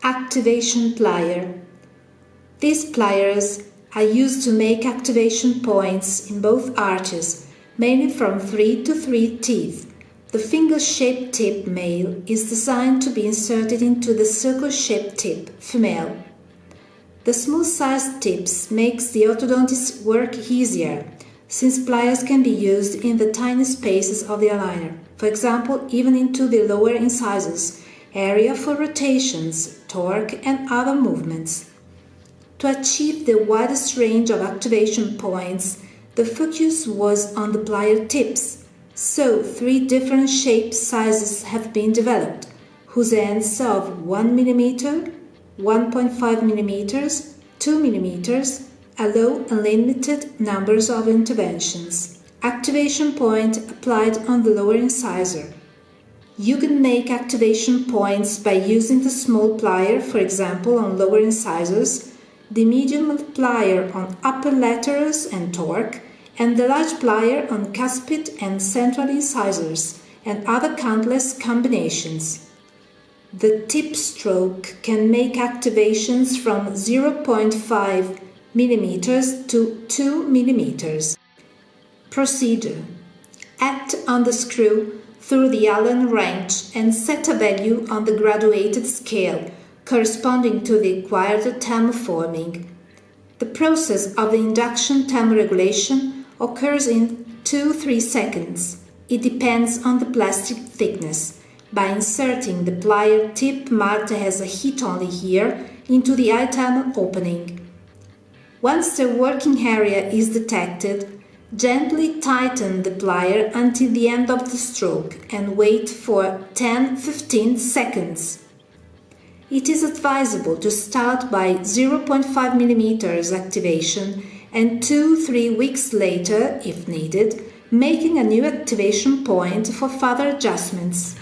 Activation plier. These pliers are used to make activation points in both arches, mainly from 3 to 3 teeth. The finger-shaped tip male is designed to be inserted into the circle-shaped tip female. The smooth-sized tips makes the orthodontist's work easier, since pliers can be used in the tiny spaces of the aligner, for example even into the lower incisors, area for rotations, torque and other movements. To achieve the widest range of activation points, the focus was on the plier tips, so 3 different shape sizes have been developed, whose ends of 1 mm, 1.5 mm, 2 mm allow unlimited numbers of interventions. Activation point applied on the lower incisor. You can make activation points by using the small plier, for example on lower incisors, the medium plier on upper laterals and torque, and the large plier on cuspid and central incisors, and other countless combinations. The tip stroke can make activations from 0.5 mm to 2 mm. Procedure: act on the screw through the Allen wrench and set a value on the graduated scale corresponding to the required thermoforming. The process of the induction thermoregulation occurs in 2-3 seconds. It depends on the plastic thickness, by inserting the plier tip marked as a heat only here into the eye thermal opening. Once the working area is detected, gently tighten the plier until the end of the stroke and wait for 10-15 seconds. It is advisable to start by 0.5 mm activation and 2-3 weeks later, if needed, making a new activation point for further adjustments.